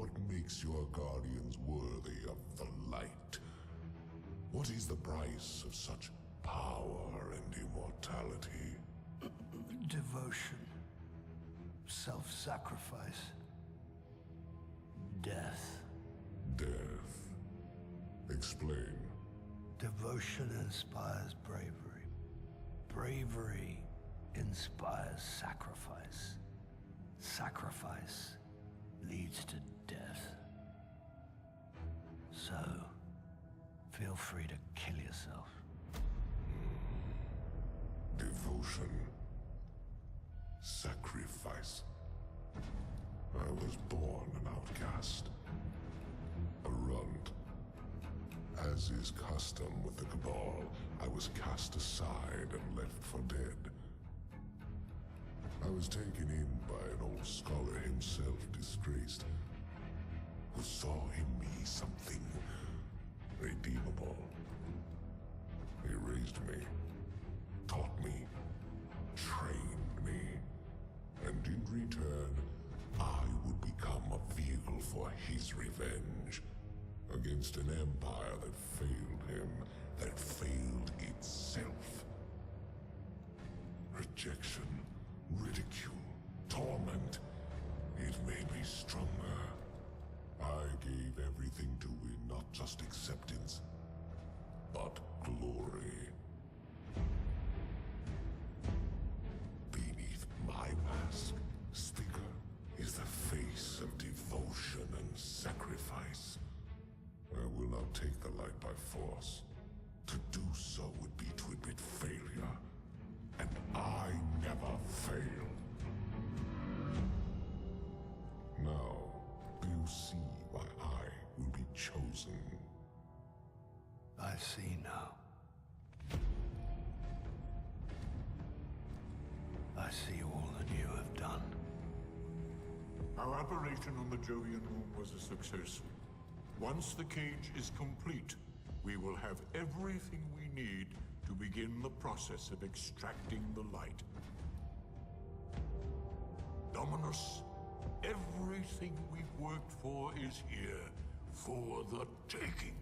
what makes your guardians worthy of the light? What is the price of such power and immortality? Devotion. Self-sacrifice. Death. Death. Explain. Devotion inspires bravery. Bravery inspires sacrifice. Sacrifice leads to death. So, feel free to kill yourself. Devotion. Sacrifice. I was born an outcast. A runt. As is custom with the Cabal, I was cast aside and left for dead. I was taken in by an old scholar himself, disgraced, who saw in me something redeemable. He raised me, taught me, trained me, and in return, I would become a vehicle for his revenge against an empire that failed him, that failed itself. Rejection, ridicule, torment. It made me stronger. I gave everything to win not just acceptance, but glory. Beneath my mask, Speaker, is the face of devotion and sacrifice. I will not take the light by force. To do so would be to admit failure. And I never fail. Now, do you see why I will be chosen? I see now. I see all that you have done. Our operation on the Jovian Moon was a success. Once the cage is complete, we will have everything we need to begin the process of extracting the light. Dominus, everything we've worked for is here, for the taking.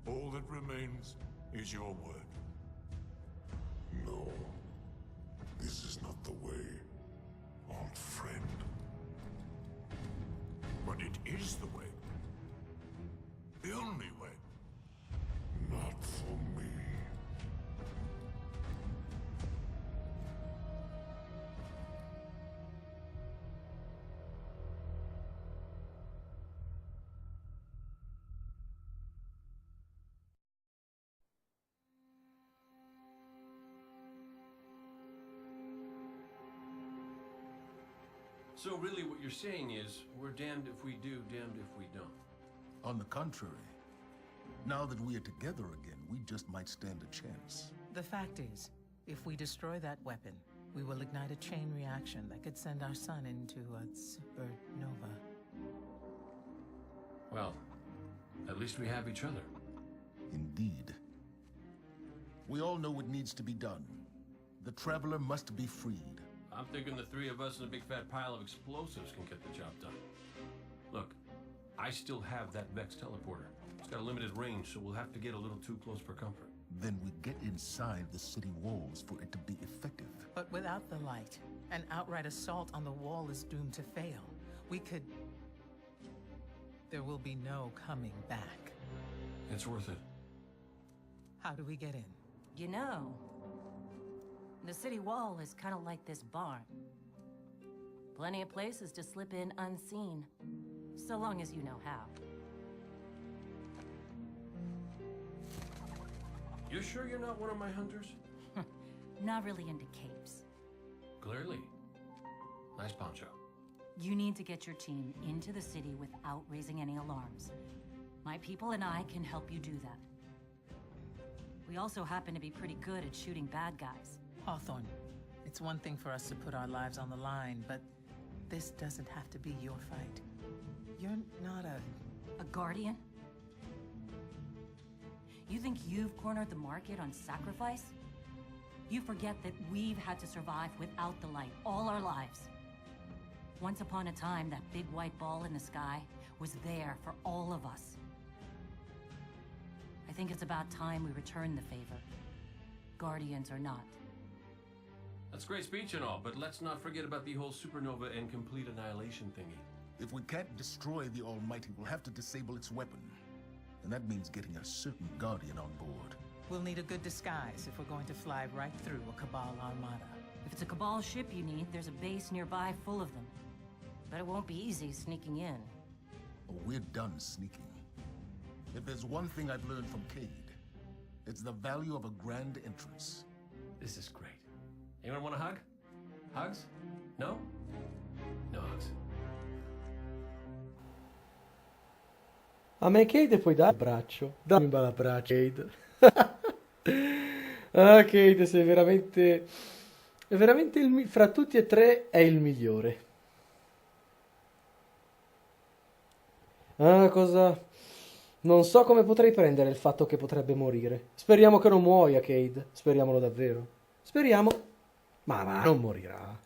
All that remains is your word. No. This is not the way, old friend. But it is the way. The only way. Not for me. So really what you're saying is, we're damned if we do, damned if we don't. On the contrary, now that we are together again, we just might stand a chance. The fact is, if we destroy that weapon, we will ignite a chain reaction that could send our sun into a supernova. Well, at least we have each other. Indeed. We all know what needs to be done. The Traveler must be freed. I'm thinking the three of us and a big fat pile of explosives can get the job done. Look, I still have that Vex teleporter. It's got a limited range, so we'll have to get a little too close for comfort. Then we get inside the city walls for it to be effective. But without the light, an outright assault on the wall is doomed to fail. We could... There will be no coming back. It's worth it. How do we get in? You know, the city wall is kind of like this barn. Plenty of places to slip in unseen, so long as you know how. You sure you're not one of my hunters? Not really into capes. Clearly. Nice poncho. You need to get your team into the city without raising any alarms. My people and I can help you do that. We also happen to be pretty good at shooting bad guys. Hawthorne, it's one thing for us to put our lives on the line, but this doesn't have to be your fight. You're not a guardian? You think you've cornered the market on sacrifice? You forget that we've had to survive without the light all our lives. Once upon a time, that big white ball in the sky was there for all of us. I think it's about time we return the favor. Guardians or not. That's a great speech and all, but let's not forget about the whole supernova and complete annihilation thingy. If we can't destroy the Almighty, we'll have to disable its weapon. And that means getting a certain Guardian on board. We'll need a good disguise if we're going to fly right through a Cabal armada. If it's a Cabal ship you need, there's a base nearby full of them. But it won't be easy sneaking in. Oh, we're done sneaking. If there's one thing I've learned from Cade, it's the value of a grand entrance. This is great. Anyone want a hug? Hugs? No? No hugs. A me Cade puoi dare l'abbraccio. Dammi un bel abbraccio, Cade. Ah, Cade, sei veramente... È veramente fra tutti e tre è il migliore. Ah, cosa... Non so come potrei prendere il fatto che potrebbe morire. Speriamo che non muoia, Cade. Speriamolo davvero. Speriamo. Ma va, non morirà.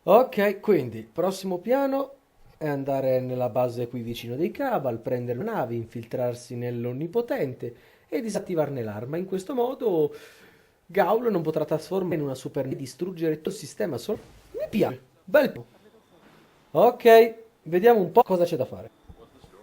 Ok, quindi il prossimo piano è andare nella base qui vicino dei Cabal, prendere le navi, infiltrarsi nell'Onnipotente e disattivarne l'arma. In questo modo Gaul non potrà trasformare in una super e distruggere tutto il sistema solo. Mi piace, bel po'. Ok, vediamo un po' cosa c'è da fare.